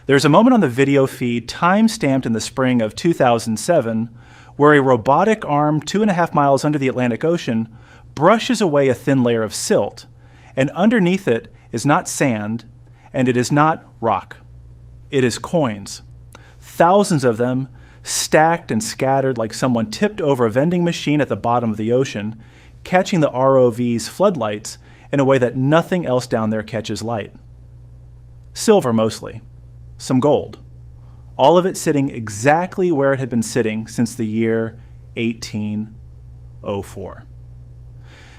There's a moment on the video feed, time-stamped in the spring of 2007, where a robotic arm 2.5 miles under the Atlantic Ocean brushes away a thin layer of silt, and underneath it is not sand, and it is not rock. It is coins. Thousands of them, stacked and scattered like someone tipped over a vending machine at the bottom of the ocean, catching the ROV's floodlights in a way that nothing else down there catches light. Silver mostly. Some gold. All of it sitting exactly where it had been sitting since the year 1804.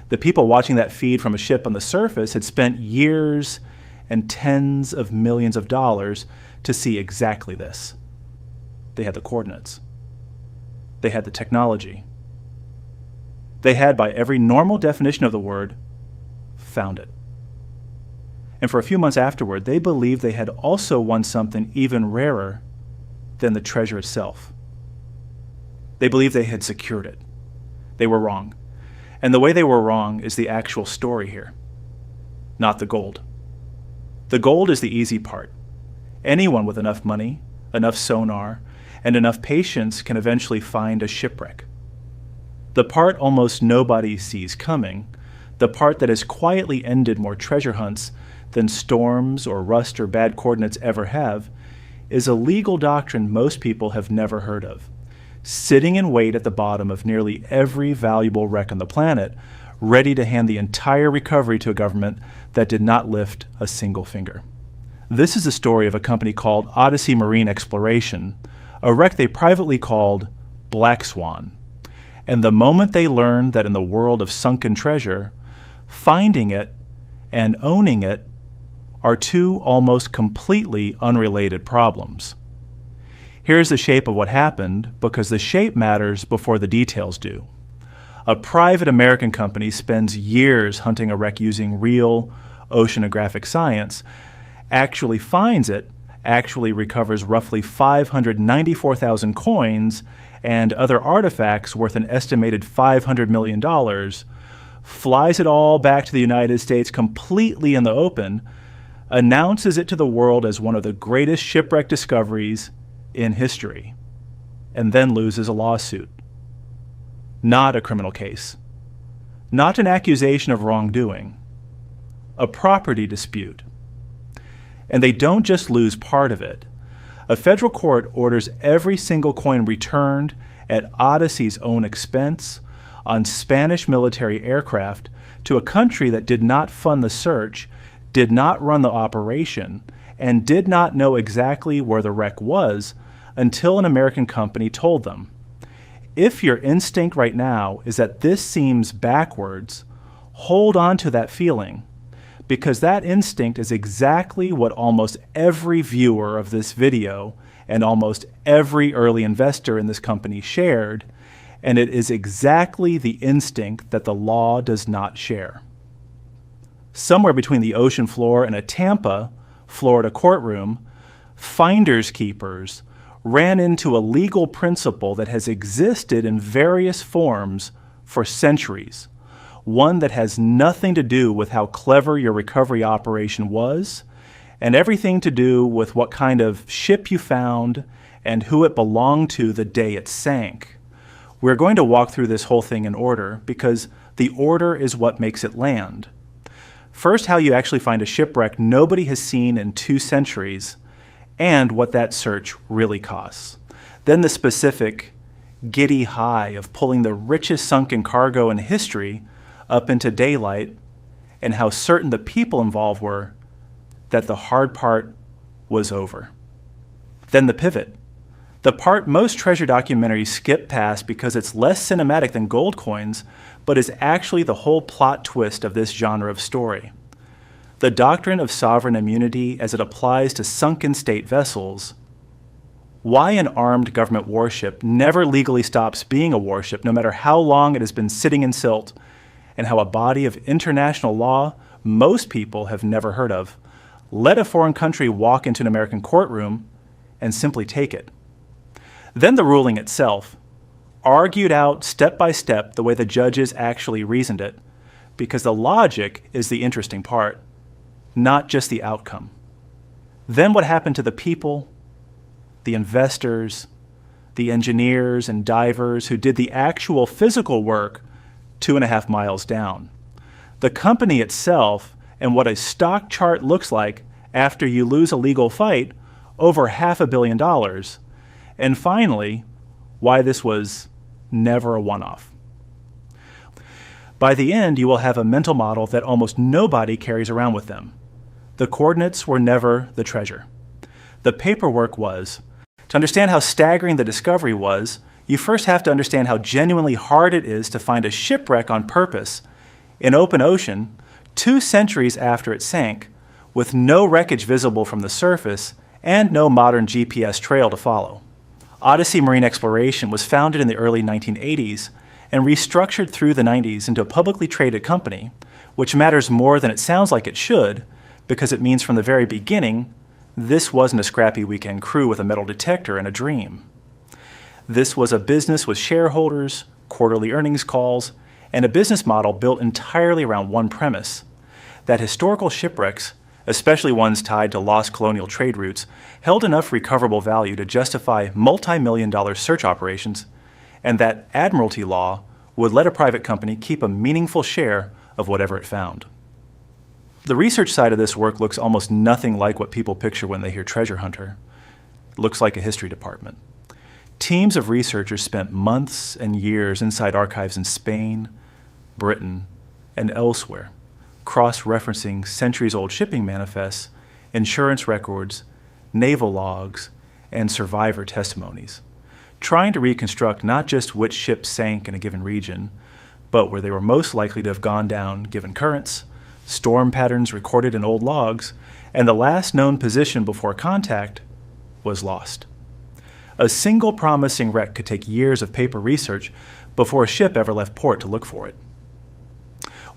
The people watching that feed from a ship on the surface had spent years and tens of millions of dollars to see exactly this. They had the coordinates. They had the technology. They had, by every normal definition of the word, found it. And for a few months afterward, they believed they had also won something even rarer than the treasure itself. They believed they had secured it. They were wrong. And the way they were wrong is the actual story here, not the gold. The gold is the easy part. Anyone with enough money, enough sonar, and enough patience can eventually find a shipwreck. The part almost nobody sees coming, the part that has quietly ended more treasure hunts than storms or rust or bad coordinates ever have, is a legal doctrine most people have never heard of, sitting in wait at the bottom of nearly every valuable wreck on the planet, ready to hand the entire recovery to a government that did not lift a single finger. This is the story of a company called Odyssey Marine Exploration, a wreck they privately called Black Swan. And the moment they learned that in the world of sunken treasure, finding it and owning it are two almost completely unrelated problems. Here's the shape of what happened, because the shape matters before the details do. A private American company spends years hunting a wreck using real oceanographic science, actually finds it, actually recovers roughly 594,000 coins and other artifacts worth an estimated $500 million, flies it all back to the United States completely in the open, announces it to the world as one of the greatest shipwreck discoveries in history, and then loses a lawsuit. Not a criminal case. Not an accusation of wrongdoing. A property dispute. And they don't just lose part of it. A federal court orders every single coin returned at Odyssey's own expense on Spanish military aircraft to a country that did not fund the search, did not run the operation, and did not know exactly where the wreck was until an American company told them. If your instinct right now is that this seems backwards, hold on to that feeling, because that instinct is exactly what almost every viewer of this video and almost every early investor in this company shared, and it is exactly the instinct that the law does not share. Somewhere between the ocean floor and a Tampa, Florida courtroom, finders keepers ran into a legal principle that has existed in various forms for centuries, one that has nothing to do with how clever your recovery operation was, and everything to do with what kind of ship you found and who it belonged to the day it sank. We're going to walk through this whole thing in order because the order is what makes it land. First, how you actually find a shipwreck nobody has seen in 2 centuries, and what that search really costs. Then the specific giddy high of pulling the richest sunken cargo in history up into daylight, and how certain the people involved were that the hard part was over. Then the pivot, the part most treasure documentaries skip past because it's less cinematic than gold coins, but is actually the whole plot twist of this genre of story. The doctrine of sovereign immunity as it applies to sunken state vessels. Why an armed government warship never legally stops being a warship, no matter how long it has been sitting in silt, and how a body of international law most people have never heard of let a foreign country walk into an American courtroom and simply take it. Then the ruling itself, argued out step by step the way the judges actually reasoned it, because the logic is the interesting part, not just the outcome. Then what happened to the people, the investors, the engineers and divers who did the actual physical work 2.5 miles down? The company itself and what a stock chart looks like after you lose a legal fight over $500 million. And finally, why this was never a one-off. By the end, you will have a mental model that almost nobody carries around with them. The coordinates were never the treasure. The paperwork was. To understand how staggering the discovery was, you first have to understand how genuinely hard it is to find a shipwreck on purpose in open ocean 2 centuries after it sank, with no wreckage visible from the surface and no modern GPS trail to follow. Odyssey Marine Exploration was founded in the early 1980s and restructured through the 90s into a publicly traded company, which matters more than it sounds like it should, because it means from the very beginning, this wasn't a scrappy weekend crew with a metal detector and a dream. This was a business with shareholders, quarterly earnings calls, and a business model built entirely around one premise: that historical shipwrecks, especially ones tied to lost colonial trade routes, held enough recoverable value to justify multi-million-dollar search operations, and that admiralty law would let a private company keep a meaningful share of whatever it found. The research side of this work looks almost nothing like what people picture when they hear treasure hunter. It looks like a history department. Teams of researchers spent months and years inside archives in Spain, Britain, and elsewhere, cross-referencing centuries-old shipping manifests, insurance records, naval logs, and survivor testimonies, trying to reconstruct not just which ships sank in a given region, but where they were most likely to have gone down given currents, storm patterns recorded in old logs, and the last known position before contact was lost. A single promising wreck could take years of paper research before a ship ever left port to look for it.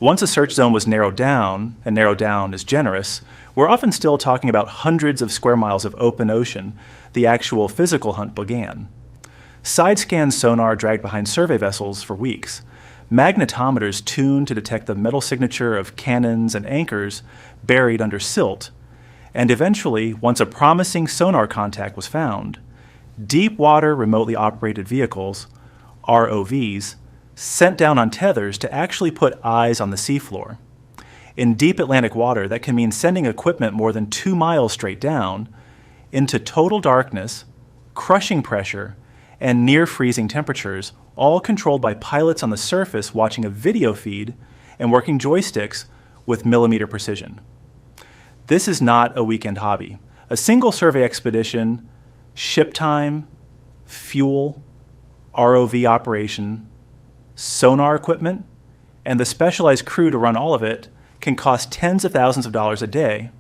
Once a search zone was narrowed down, and narrowed down is generous, we're often still talking about hundreds of square miles of open ocean the actual physical hunt began. Side-scan sonar dragged behind survey vessels for weeks, magnetometers tuned to detect the metal signature of cannons and anchors buried under silt, and eventually, once a promising sonar contact was found, deep water remotely operated vehicles, ROVs, sent down on tethers to actually put eyes on the seafloor. In deep Atlantic water, that can mean sending equipment more than 2 miles straight down into total darkness, crushing pressure, and near freezing temperatures, all controlled by pilots on the surface watching a video feed and working joysticks with millimeter precision. This is not a weekend hobby. A single survey expedition, ship time, fuel, ROV operation, sonar equipment, and the specialized crew to run all of it can cost tens of thousands of dollars a day,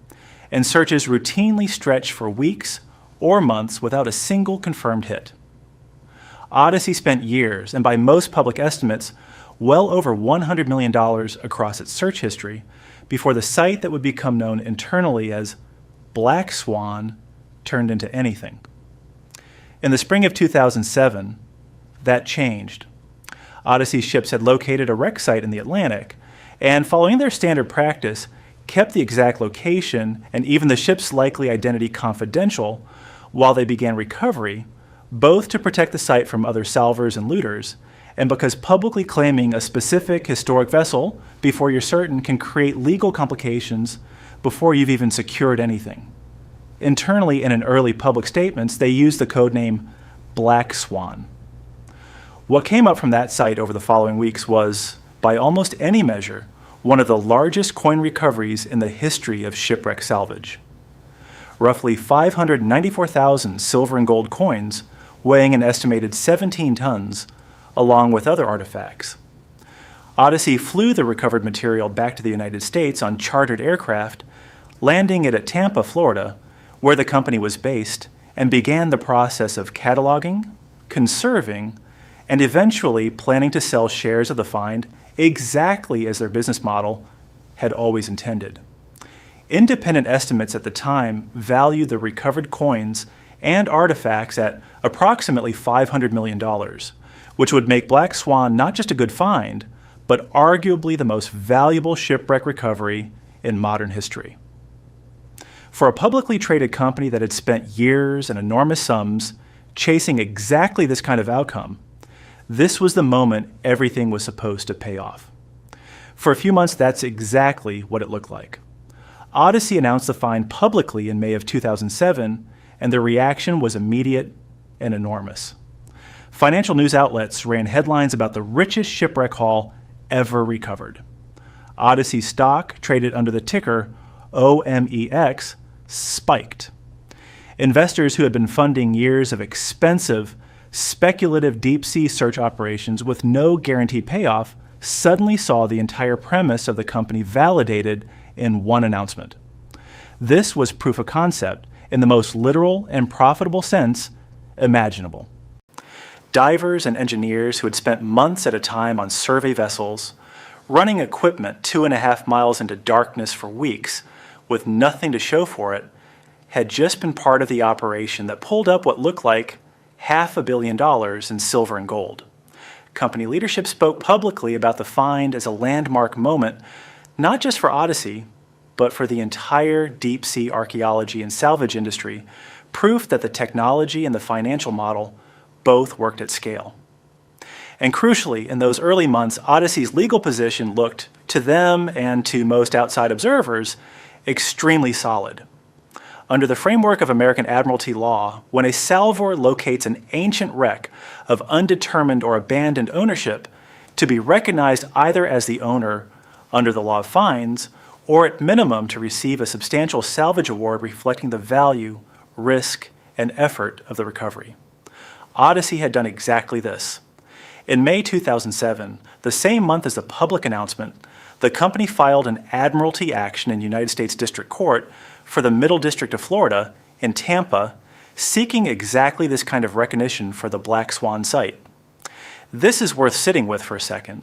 and searches routinely stretch for weeks or months without a single confirmed hit. Odyssey spent years, and by most public estimates, well over $100 million across its search history before the site that would become known internally as Black Swan turned into anything. In the spring of 2007, that changed. Odyssey's ships had located a wreck site in the Atlantic, and following their standard practice, kept the exact location and even the ship's likely identity confidential while they began recovery, both to protect the site from other salvers and looters, and because publicly claiming a specific historic vessel before you're certain can create legal complications before you've even secured anything. Internally, and in early public statements, they used the codename Black Swan. What came up from that site over the following weeks was, by almost any measure, one of the largest coin recoveries in the history of shipwreck salvage. Roughly 594,000 silver and gold coins, weighing an estimated 17 tons, along with other artifacts. Odyssey flew the recovered material back to the United States on chartered aircraft, landing it at Tampa, Florida, where the company was based, and began the process of cataloging, conserving, and eventually planning to sell shares of the find exactly as their business model had always intended. Independent estimates at the time valued the recovered coins and artifacts at approximately $500 million, which would make Black Swan not just a good find, but arguably the most valuable shipwreck recovery in modern history. For a publicly traded company that had spent years and enormous sums chasing exactly this kind of outcome, this was the moment everything was supposed to pay off. For a few months, that's exactly what it looked like. Odyssey announced the find publicly in May of 2007, and the reaction was immediate and enormous. Financial news outlets ran headlines about the richest shipwreck haul ever recovered. Odyssey stock, traded under the ticker OMEX, spiked. Investors who had been funding years of expensive, speculative deep-sea search operations with no guaranteed payoff suddenly saw the entire premise of the company validated in one announcement. This was proof of concept in the most literal and profitable sense imaginable. Divers and engineers who had spent months at a time on survey vessels, running equipment 2.5 miles into darkness for weeks with nothing to show for it, had just been part of the operation that pulled up what looked like $500 million in silver and gold. Company leadership spoke publicly about the find as a landmark moment, not just for Odyssey, but for the entire deep-sea archaeology and salvage industry, proof that the technology and the financial model both worked at scale. And crucially, in those early months, Odyssey's legal position looked, to them and to most outside observers, extremely solid. Under the framework of American Admiralty law, when a salvor locates an ancient wreck of undetermined or abandoned ownership, to be recognized either as the owner under the law of fines, or at minimum to receive a substantial salvage award reflecting the value, risk, and effort of the recovery. Odyssey had done exactly this. In May 2007, the same month as the public announcement, the company filed an admiralty action in United States District Court for the Middle District of Florida in Tampa, seeking exactly this kind of recognition for the Black Swan site. This is worth sitting with for a second,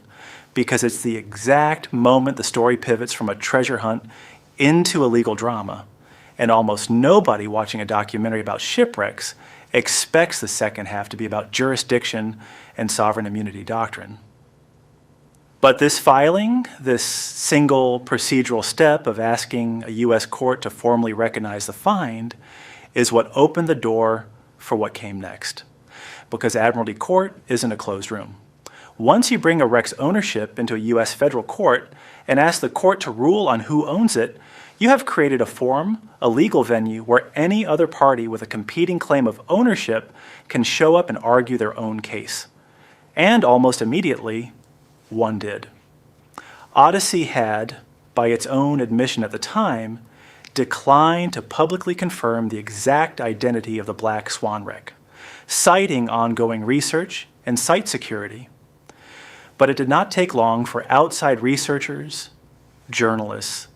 because it's the exact moment the story pivots from a treasure hunt into a legal drama, and almost nobody watching a documentary about shipwrecks expects the second half to be about jurisdiction and sovereign immunity doctrine. But this filing, this single procedural step of asking a U.S. court to formally recognize the find, is what opened the door for what came next. Because Admiralty Court isn't a closed room. Once you bring a wreck's ownership into a U.S. federal court and ask the court to rule on who owns it, you have created a forum, a legal venue, where any other party with a competing claim of ownership can show up and argue their own case. And almost immediately, one did. Odyssey had, by its own admission at the time, declined to publicly confirm the exact identity of the Black Swan wreck, citing ongoing research and site security. But it did not take long for outside researchers, journalists,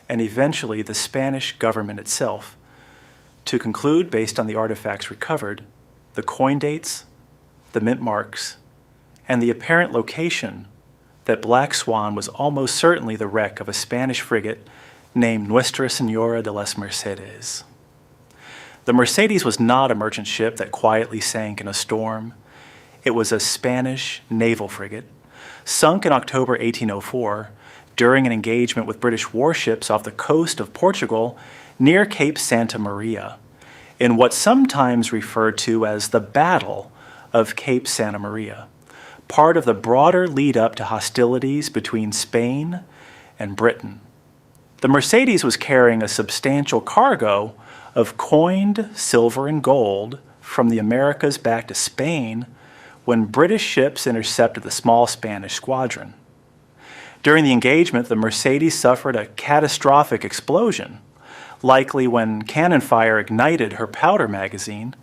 and eventually the Spanish government itself to conclude, based on the artifacts recovered, the coin dates, the mint marks, and the apparent location, that Black Swan was almost certainly the wreck of a Spanish frigate named Nuestra Señora de las Mercedes. The Mercedes was not a merchant ship that quietly sank in a storm. It was a Spanish naval frigate, sunk in October 1804 during an engagement with British warships off the coast of Portugal near Cape Santa Maria, in what's sometimes referred to as the Battle of Cape Santa Maria, part of the broader lead-up to hostilities between Spain and Britain. The Mercedes was carrying a substantial cargo of coined silver and gold from the Americas back to Spain when British ships intercepted the small Spanish squadron. During the engagement, the Mercedes suffered a catastrophic explosion, likely when cannon fire ignited her powder magazine,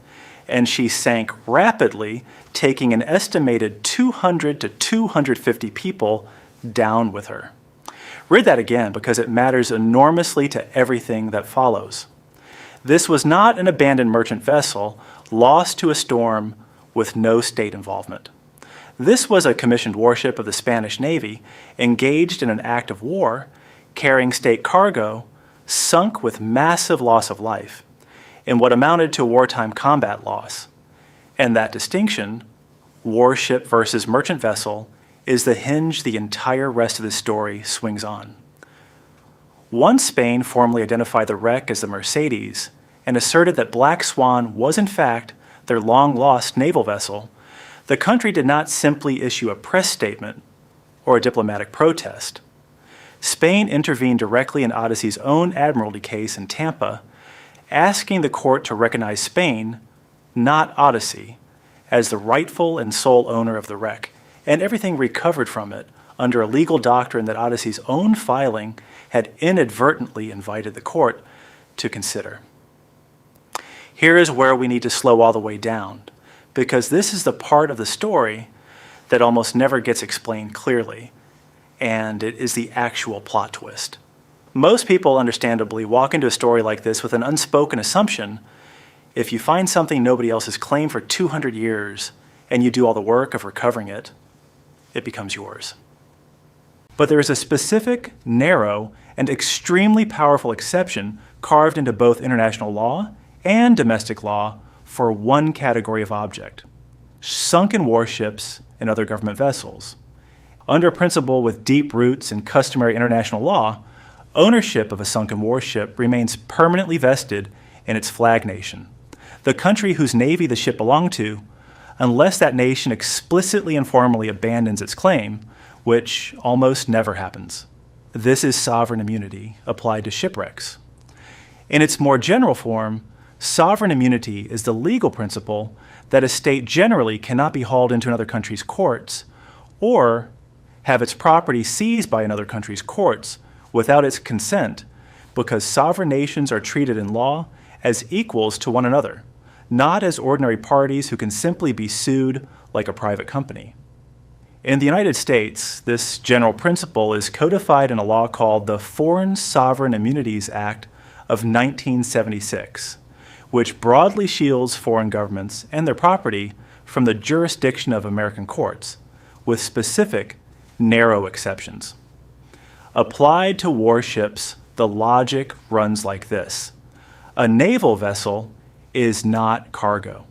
and she sank rapidly, taking an estimated 200 to 250 people down with her. Read that again because it matters enormously to everything that follows. This was not an abandoned merchant vessel lost to a storm with no state involvement. This was a commissioned warship of the Spanish Navy engaged in an act of war, carrying state cargo, sunk with massive loss of life in what amounted to wartime combat loss. And that distinction, warship versus merchant vessel, is the hinge the entire rest of the story swings on. Once Spain formally identified the wreck as the Mercedes and asserted that Black Swan was in fact their long-lost naval vessel, the country did not simply issue a press statement or a diplomatic protest. Spain intervened directly in Odyssey's own admiralty case in Tampa, asking the court to recognize Spain, not Odyssey, as the rightful and sole owner of the wreck, and everything recovered from it under a legal doctrine that Odyssey's own filing had inadvertently invited the court to consider. Here is where we need to slow all the way down, because this is the part of the story that almost never gets explained clearly, and it is the actual plot twist. Most people, understandably, walk into a story like this with an unspoken assumption: if you find something nobody else has claimed for 200 years and you do all the work of recovering it, it becomes yours. But there is a specific, narrow, and extremely powerful exception carved into both international law and domestic law for one category of object: sunken warships and other government vessels. Under a principle with deep roots in customary international law, ownership of a sunken warship remains permanently vested in its flag nation, the country whose navy the ship belonged to, unless that nation explicitly and formally abandons its claim, which almost never happens. This is sovereign immunity applied to shipwrecks. In its more general form, sovereign immunity is the legal principle that a state generally cannot be hauled into another country's courts or have its property seized by another country's courts without its consent, because sovereign nations are treated in law as equals to one another, not as ordinary parties who can simply be sued like a private company. In the United States, this general principle is codified in a law called the Foreign Sovereign Immunities Act of 1976, which broadly shields foreign governments and their property from the jurisdiction of American courts, with specific, narrow exceptions. Applied to warships, the logic runs like this: a naval vessel is not cargo.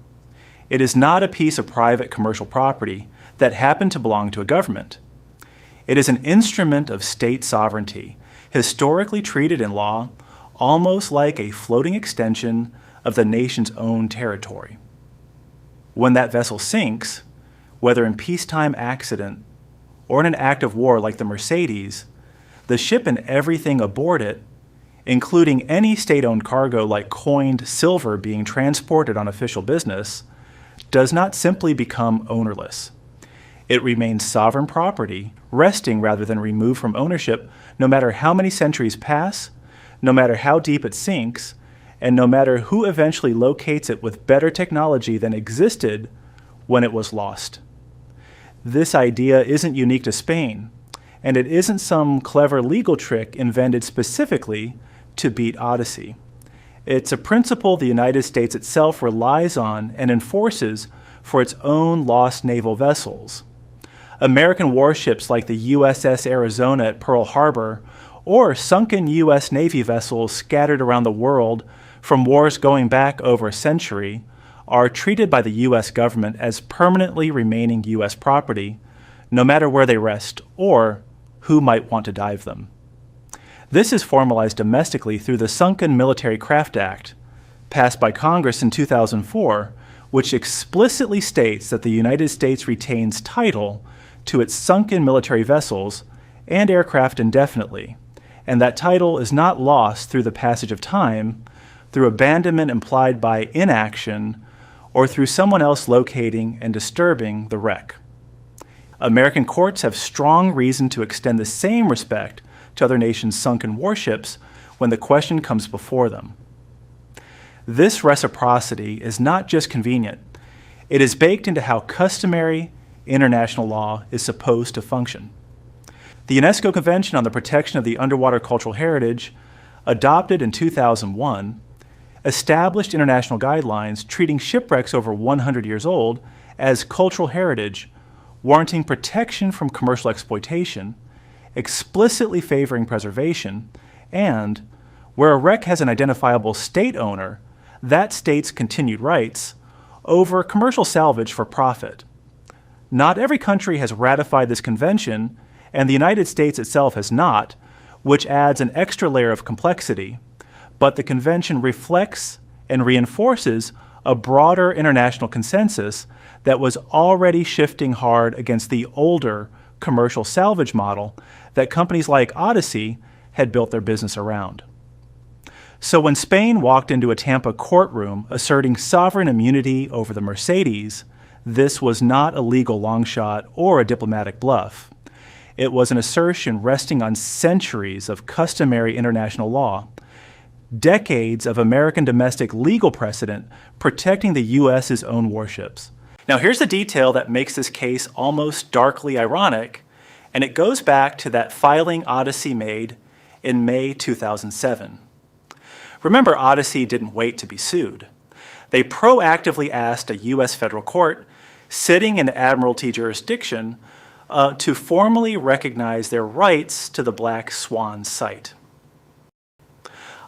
It is not a piece of private commercial property that happened to belong to a government. It is an instrument of state sovereignty, historically treated in law almost like a floating extension of the nation's own territory. When that vessel sinks, whether in peacetime accident or in an act of war like the Mercedes, the ship and everything aboard it, including any state-owned cargo like coined silver being transported on official business, does not simply become ownerless. It remains sovereign property, resting rather than removed from ownership, no matter how many centuries pass, no matter how deep it sinks, and no matter who eventually locates it with better technology than existed when it was lost. This idea isn't unique to Spain, and it isn't some clever legal trick invented specifically to beat Odyssey. It's a principle the United States itself relies on and enforces for its own lost naval vessels. American warships like the USS Arizona at Pearl Harbor, or sunken U.S. Navy vessels scattered around the world from wars going back over a century, are treated by the U.S. government as permanently remaining U.S. property, no matter where they rest or who might want to dive them. This is formalized domestically through the Sunken Military Craft Act, passed by Congress in 2004, which explicitly states that the United States retains title to its sunken military vessels and aircraft indefinitely, and that title is not lost through the passage of time, through abandonment implied by inaction, or through someone else locating and disturbing the wreck. American courts have strong reason to extend the same respect to other nations' sunken warships when the question comes before them. This reciprocity is not just convenient, it is baked into how customary international law is supposed to function. The UNESCO Convention on the Protection of the Underwater Cultural Heritage, adopted in 2001, established international guidelines treating shipwrecks over 100 years old as cultural heritage, warranting protection from commercial exploitation, explicitly favoring preservation, and, where a wreck has an identifiable state owner, that state's continued rights, over commercial salvage for profit. Not every country has ratified this convention, and the United States itself has not, which adds an extra layer of complexity, but the convention reflects and reinforces a broader international consensus that was already shifting hard against the older commercial salvage model that companies like Odyssey had built their business around. So when Spain walked into a Tampa courtroom asserting sovereign immunity over the Mercedes, this was not a legal longshot or a diplomatic bluff. It was an assertion resting on centuries of customary international law, decades of American domestic legal precedent protecting the U.S.'s own warships. Now here's the detail that makes this case almost darkly ironic, and it goes back to that filing Odyssey made in May 2007. Remember, Odyssey didn't wait to be sued. They proactively asked a U.S. federal court sitting in Admiralty jurisdiction to formally recognize their rights to the Black Swan site.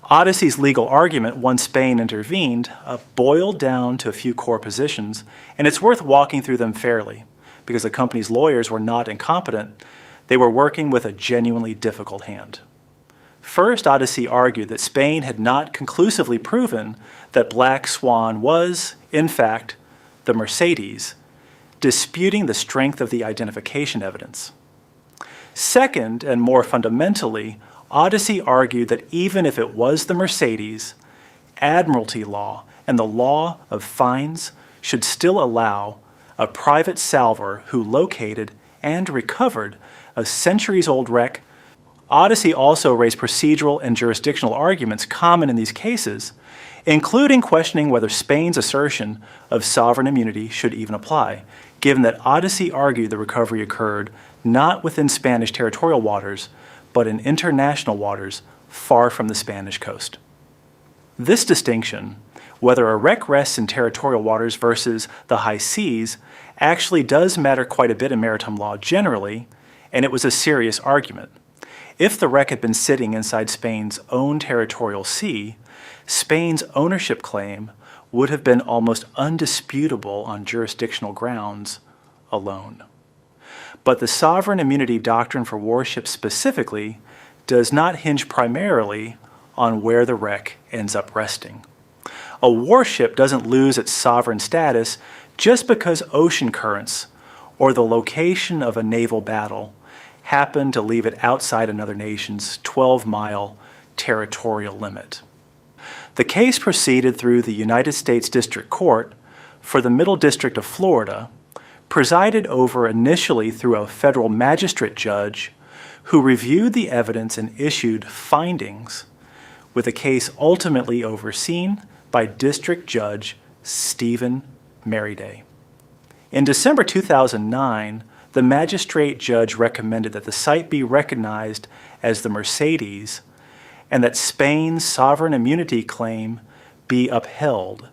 Odyssey's legal argument, once Spain intervened, boiled down to a few core positions, and it's worth walking through them fairly, because the company's lawyers were not incompetent. They were working with a genuinely difficult hand. First, Odyssey argued that Spain had not conclusively proven that Black Swan was, in fact, the Mercedes, disputing the strength of the identification evidence. Second, and more fundamentally, Odyssey argued that even if it was the Mercedes, Admiralty law and the law of fines should still allow a private salvor who located and recovered a centuries-old wreck. Odyssey also raised procedural and jurisdictional arguments common in these cases, including questioning whether Spain's assertion of sovereign immunity should even apply, given that Odyssey argued the recovery occurred not within Spanish territorial waters, but in international waters far from the Spanish coast. This distinction, whether a wreck rests in territorial waters versus the high seas, actually does matter quite a bit in maritime law generally, and it was a serious argument. If the wreck had been sitting inside Spain's own territorial sea, Spain's ownership claim would have been almost undisputable on jurisdictional grounds alone. But the sovereign immunity doctrine for warships specifically does not hinge primarily on where the wreck ends up resting. A warship doesn't lose its sovereign status just because ocean currents or the location of a naval battle happen to leave it outside another nation's 12-mile territorial limit. The case proceeded through the United States District Court for the Middle District of Florida, presided over initially through a federal magistrate judge who reviewed the evidence and issued findings, with the case ultimately overseen by District Judge Stephen Merriday. In December 2009, the magistrate judge recommended that the site be recognized as the Mercedes and that Spain's sovereign immunity claim be upheld,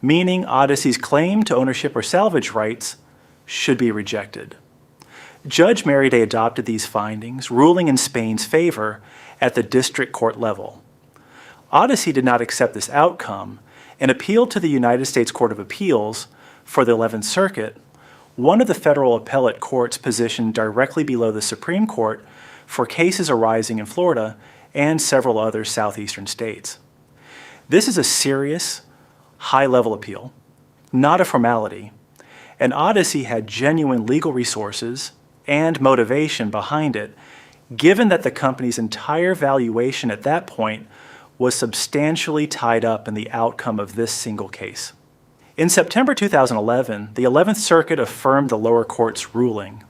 meaning Odyssey's claim to ownership or salvage rights should be rejected. Judge Merriday adopted these findings, ruling in Spain's favor at the district court level. Odyssey did not accept this outcome and appealed to the United States Court of Appeals for the 11th Circuit, one of the federal appellate courts positioned directly below the Supreme Court for cases arising in Florida and several other southeastern states. This is a serious, high-level appeal, not a formality, and Odyssey had genuine legal resources and motivation behind it, given that the company's entire valuation at that point was substantially tied up in the outcome of this single case. In September 2011, the 11th Circuit affirmed the lower court's ruling.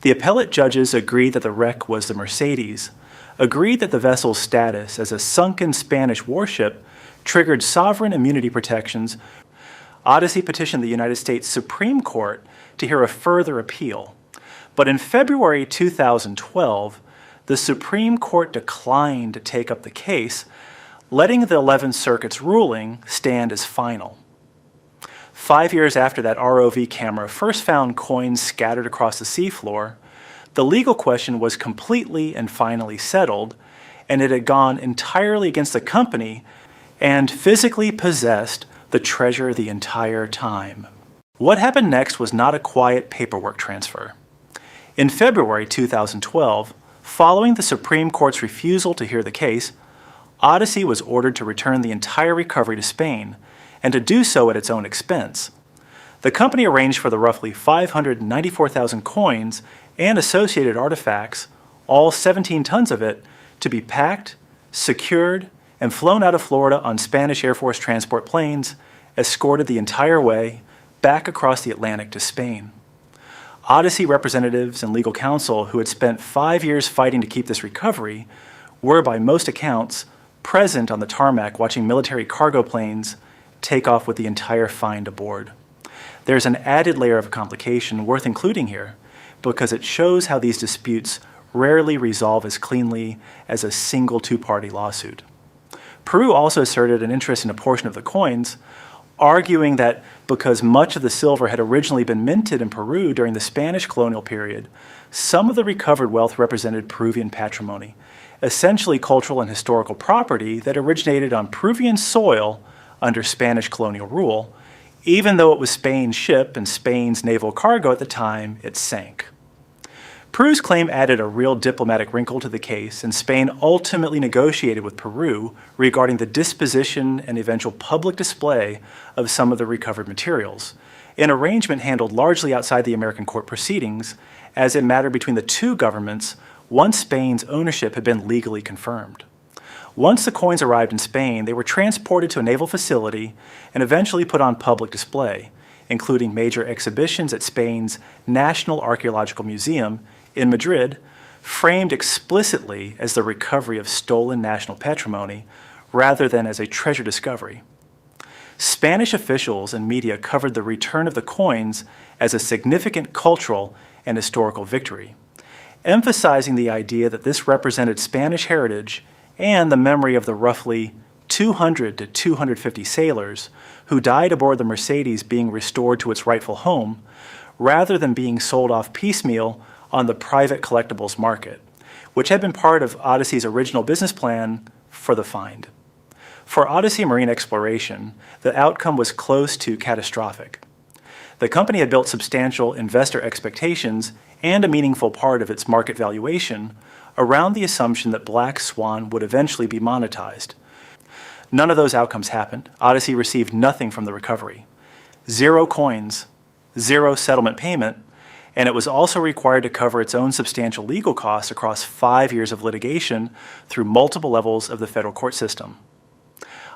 The appellate judges agreed that the wreck was the Mercedes, agreed that the vessel's status as a sunken Spanish warship triggered sovereign immunity protections. Odyssey petitioned the United States Supreme Court to hear a further appeal. But in February 2012, the Supreme Court declined to take up the case, letting the 11th Circuit's ruling stand as final. 5 years after that ROV camera first found coins scattered across the seafloor, the legal question was completely and finally settled, and it had gone entirely against the company and physically possessed the treasure the entire time. What happened next was not a quiet paperwork transfer. In February 2012, Following the Supreme Court's refusal to hear the case, Odyssey was ordered to return the entire recovery to Spain, and to do so at its own expense. The company arranged for the roughly 594,000 coins and associated artifacts, all 17 tons of it, to be packed, secured, and flown out of Florida on Spanish Air Force transport planes, escorted the entire way back across the Atlantic to Spain. Odyssey representatives and legal counsel who had spent 5 years fighting to keep this recovery were, by most accounts, present on the tarmac watching military cargo planes take off with the entire find aboard. There's an added layer of complication worth including here because it shows how these disputes rarely resolve as cleanly as a single two-party lawsuit. Peru also asserted an interest in a portion of the coins, arguing that because much of the silver had originally been minted in Peru during the Spanish colonial period, some of the recovered wealth represented Peruvian patrimony, essentially cultural and historical property that originated on Peruvian soil under Spanish colonial rule, even though it was Spain's ship and Spain's naval cargo at the time it sank. Peru's claim added a real diplomatic wrinkle to the case, and Spain ultimately negotiated with Peru regarding the disposition and eventual public display of some of the recovered materials, an arrangement handled largely outside the American court proceedings, as it mattered between the two governments once Spain's ownership had been legally confirmed. Once the coins arrived in Spain, they were transported to a naval facility and eventually put on public display, including major exhibitions at Spain's National Archaeological Museum in Madrid, framed explicitly as the recovery of stolen national patrimony rather than as a treasure discovery. Spanish officials and media covered the return of the coins as a significant cultural and historical victory, emphasizing the idea that this represented Spanish heritage and the memory of the roughly 200 to 250 sailors who died aboard the Mercedes being restored to its rightful home, rather than being sold off piecemeal on the private collectibles market, which had been part of Odyssey's original business plan for the find. For Odyssey Marine Exploration, the outcome was close to catastrophic. The company had built substantial investor expectations and a meaningful part of its market valuation around the assumption that Black Swan would eventually be monetized. None of those outcomes happened. Odyssey received nothing from the recovery. 0 coins, 0 settlement payment, and it was also required to cover its own substantial legal costs across 5 years of litigation through multiple levels of the federal court system.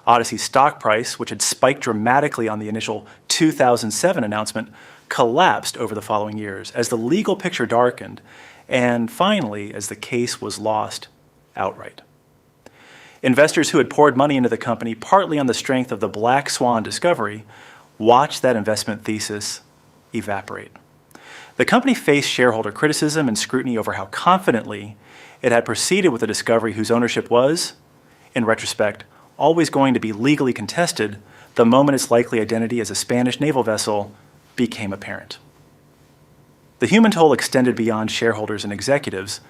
Odyssey's stock price, which had spiked dramatically on the initial 2007 announcement, collapsed over the following years as the legal picture darkened, and finally as the case was lost outright. Investors who had poured money into the company partly on the strength of the Black Swan discovery watched that investment thesis evaporate. The company faced shareholder criticism and scrutiny over how confidently it had proceeded with a discovery whose ownership was, in retrospect, always going to be legally contested the moment its likely identity as a Spanish naval vessel became apparent. The human toll extended beyond shareholders and executives.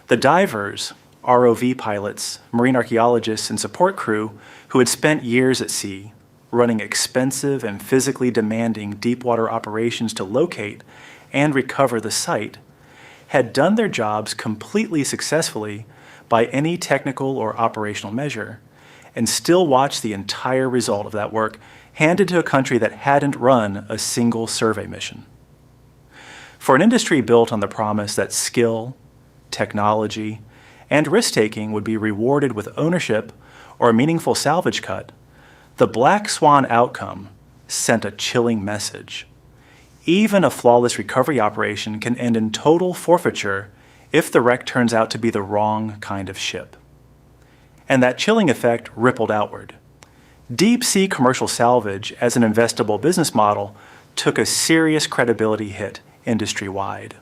The divers, ROV pilots, marine archaeologists, and support crew who had spent years at sea running expensive and physically demanding deepwater operations to locate and recover the site had done their jobs completely successfully by any technical or operational measure, and still watched the entire result of that work handed to a country that hadn't run a single survey mission. For an industry built on the promise that skill, technology, and risk-taking would be rewarded with ownership or a meaningful salvage cut, the Black Swan outcome sent a chilling message. Even a flawless recovery operation can end in total forfeiture if the wreck turns out to be the wrong kind of ship. And that chilling effect rippled outward. Deep-sea commercial salvage as an investable business model took a serious credibility hit industry-wide.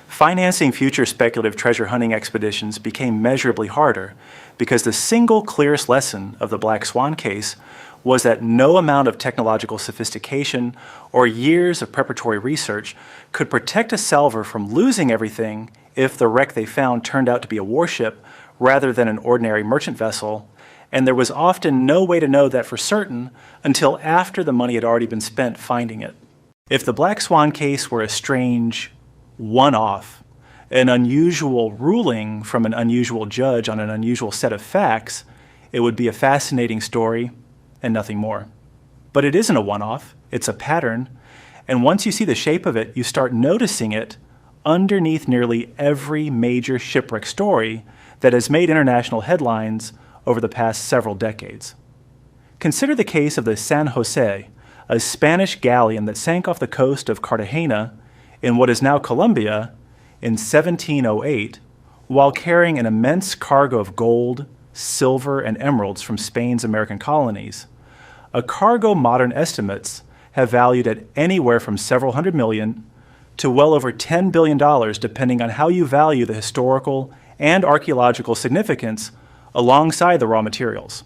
Financing future speculative treasure hunting expeditions became measurably harder because the single clearest lesson of the Black Swan case was that no amount of technological sophistication or years of preparatory research could protect a salver from losing everything if the wreck they found turned out to be a warship rather than an ordinary merchant vessel, and there was often no way to know that for certain until after the money had already been spent finding it. If the Black Swan case were a strange one-off, an unusual ruling from an unusual judge on an unusual set of facts, it would be a fascinating story and nothing more. But it isn't a one-off, it's a pattern, and once you see the shape of it, you start noticing it underneath nearly every major shipwreck story that has made international headlines over the past several decades. Consider the case of the San Jose, a Spanish galleon that sank off the coast of Cartagena in what is now Colombia in 1708 while carrying an immense cargo of gold, silver, and emeralds from Spain's American colonies, a cargo modern estimates have valued at anywhere from several hundred million to well over $10 billion depending on how you value the historical and archaeological significance alongside the raw materials.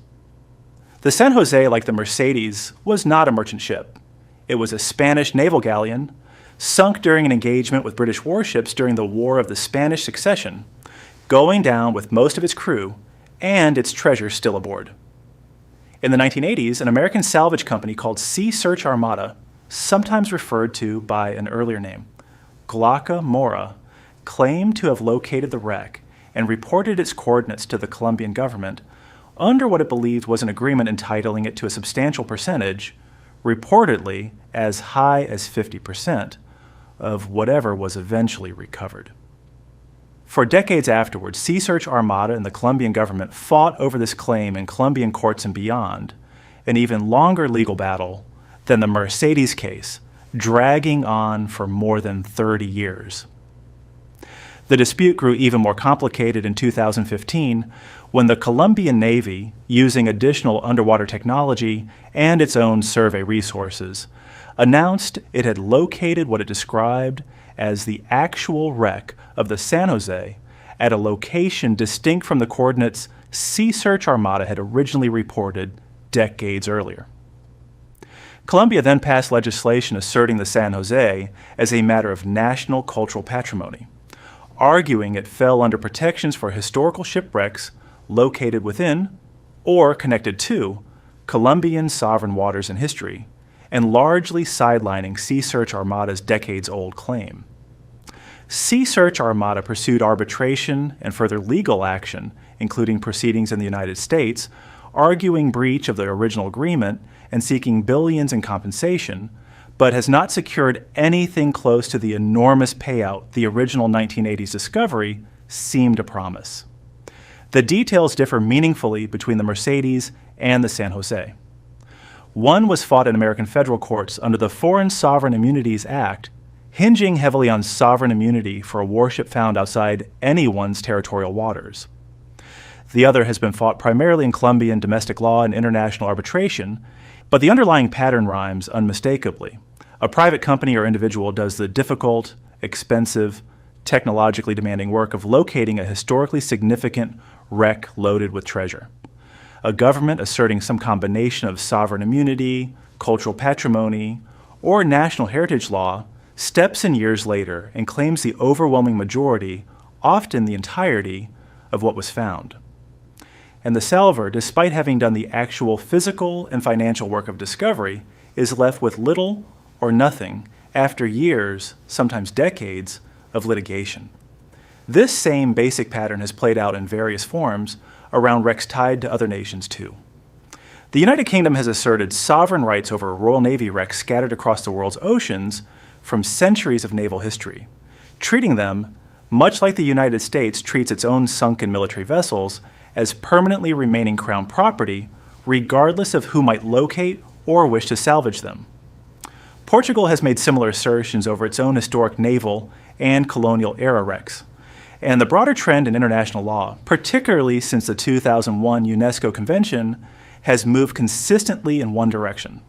The San Jose, like the Mercedes, was not a merchant ship. It was a Spanish naval galleon, sunk during an engagement with British warships during the War of the Spanish Succession, going down with most of its crew and its treasure still aboard. In the 1980s, an American salvage company called Sea Search Armada, sometimes referred to by an earlier name, Glauca Mora, claimed to have located the wreck and reported its coordinates to the Colombian government under what it believed was an agreement entitling it to a substantial percentage, reportedly as high as 50%, of whatever was eventually recovered. For decades afterwards, Sea Search Armada and the Colombian government fought over this claim in Colombian courts and beyond, an even longer legal battle than the Mercedes case, dragging on for more than 30 years. The dispute grew even more complicated in 2015 when the Colombian Navy, using additional underwater technology and its own survey resources, announced it had located what it described as the actual wreck of the San Jose at a location distinct from the coordinates Sea Search Armada had originally reported decades earlier. Colombia then passed legislation asserting the San Jose as a matter of national cultural patrimony, arguing it fell under protections for historical shipwrecks located within or connected to Colombian sovereign waters and history, and largely sidelining Sea Search Armada's decades-old claim. Sea Search Armada pursued arbitration and further legal action, including proceedings in the United States, arguing breach of the original agreement and seeking billions in compensation, but has not secured anything close to the enormous payout the original 1980s discovery seemed to promise. The details differ meaningfully between the Mercedes and the San Jose. One was fought in American federal courts under the Foreign Sovereign Immunities Act, hinging heavily on sovereign immunity for a warship found outside anyone's territorial waters. The other has been fought primarily in Colombian domestic law and international arbitration, but the underlying pattern rhymes unmistakably. A private company or individual does the difficult, expensive, technologically demanding work of locating a historically significant wreck loaded with treasure. A government asserting some combination of sovereign immunity, cultural patrimony, or national heritage law steps in years later and claims the overwhelming majority, often the entirety, of what was found. And the salver, despite having done the actual physical and financial work of discovery, is left with little or nothing after years, sometimes decades, of litigation. This same basic pattern has played out in various forms around wrecks tied to other nations too. The United Kingdom has asserted sovereign rights over Royal Navy wrecks scattered across the world's oceans from centuries of naval history, treating them, much like the United States treats its own sunken military vessels, as permanently remaining Crown property, regardless of who might locate or wish to salvage them. Portugal has made similar assertions over its own historic naval and colonial era wrecks. And the broader trend in international law, particularly since the 2001 UNESCO Convention, has moved consistently in one direction,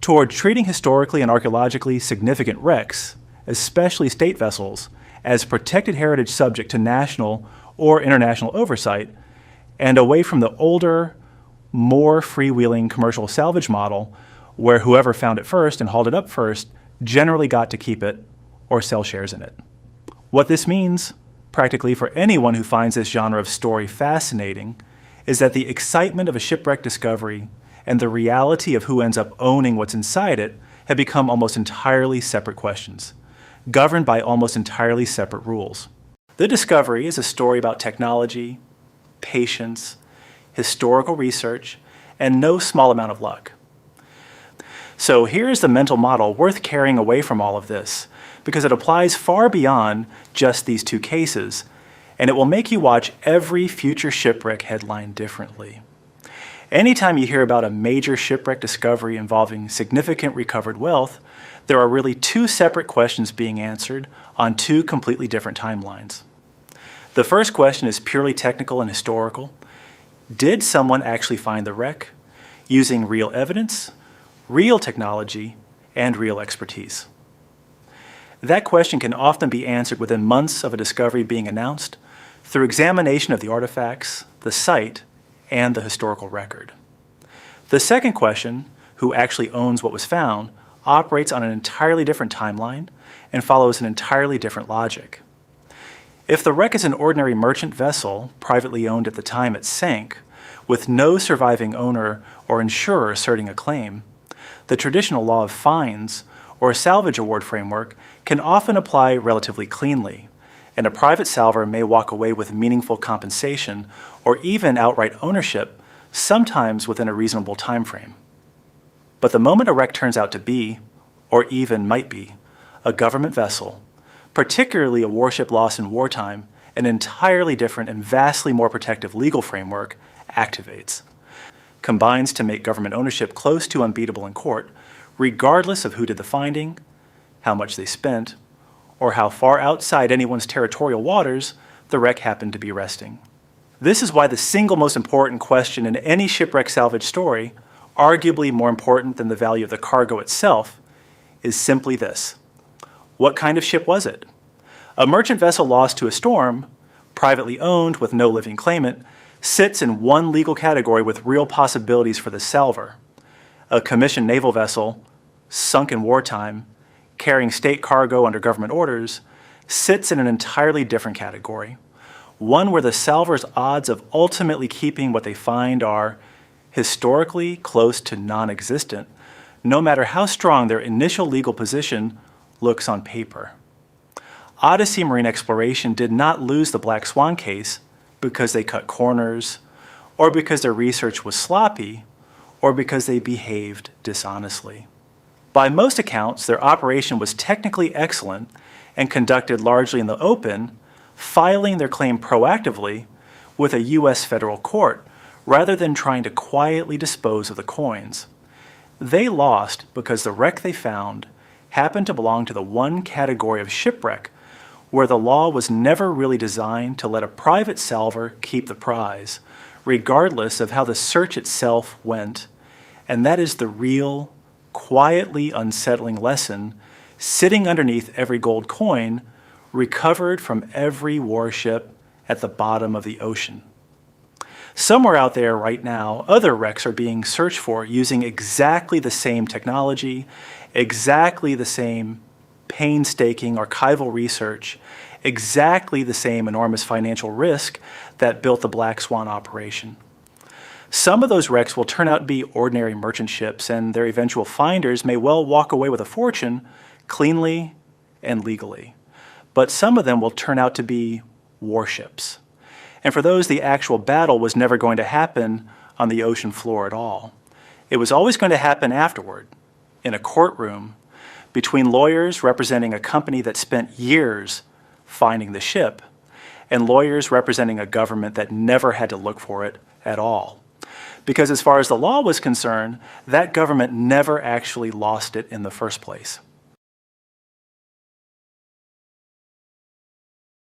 toward treating historically and archaeologically significant wrecks, especially state vessels, as protected heritage subject to national or international oversight, and away from the older, more freewheeling commercial salvage model where whoever found it first and hauled it up first generally got to keep it or sell shares in it. What this means, practically for anyone who finds this genre of story fascinating, is that the excitement of a shipwreck discovery and the reality of who ends up owning what's inside it have become almost entirely separate questions, governed by almost entirely separate rules. The discovery is a story about technology, patience, historical research, and no small amount of luck. So here's the mental model worth carrying away from all of this, because it applies far beyond just these two cases, and it will make you watch every future shipwreck headline differently. Anytime you hear about a major shipwreck discovery involving significant recovered wealth, there are really two separate questions being answered on two completely different timelines. The first question is purely technical and historical. Did someone actually find the wreck using real evidence, real technology, and real expertise? That question can often be answered within months of a discovery being announced through examination of the artifacts, the site, and the historical record. The second question, who actually owns what was found, operates on an entirely different timeline and follows an entirely different logic. If the wreck is an ordinary merchant vessel, privately owned at the time it sank, with no surviving owner or insurer asserting a claim, the traditional law of fines or salvage award framework can often apply relatively cleanly, and a private salver may walk away with meaningful compensation or even outright ownership, sometimes within a reasonable time frame. But the moment a wreck turns out to be, or even might be, a government vessel, particularly a warship lost in wartime, an entirely different and vastly more protective legal framework activates, combines to make government ownership close to unbeatable in court, regardless of who did the finding, how much they spent, or how far outside anyone's territorial waters the wreck happened to be resting. This is why the single most important question in any shipwreck salvage story, arguably more important than the value of the cargo itself, is simply this: what kind of ship was it? A merchant vessel lost to a storm, privately owned with no living claimant, sits in one legal category with real possibilities for the salver. A commissioned naval vessel, sunk in wartime, carrying state cargo under government orders, sits in an entirely different category, one where the salver's odds of ultimately keeping what they find are historically close to non-existent, no matter how strong their initial legal position looks on paper. Odyssey Marine Exploration did not lose the Black Swan case because they cut corners, or because their research was sloppy, or because they behaved dishonestly. By most accounts, their operation was technically excellent and conducted largely in the open, filing their claim proactively with a U.S. federal court rather than trying to quietly dispose of the coins. They lost because the wreck they found happened to belong to the one category of shipwreck where the law was never really designed to let a private salver keep the prize, regardless of how the search itself went. And that is the real, quietly unsettling lesson sitting underneath every gold coin recovered from every warship at the bottom of the ocean. Somewhere out there right now, other wrecks are being searched for using exactly the same technology, exactly the same painstaking archival research, exactly the same enormous financial risk that built the Black Swan operation. Some of those wrecks will turn out to be ordinary merchant ships, and their eventual finders may well walk away with a fortune cleanly and legally. But some of them will turn out to be warships. And for those, the actual battle was never going to happen on the ocean floor at all. It was always going to happen afterward, in a courtroom, between lawyers representing a company that spent years finding the ship, and lawyers representing a government that never had to look for it at all. Because as far as the law was concerned, that government never actually lost it in the first place.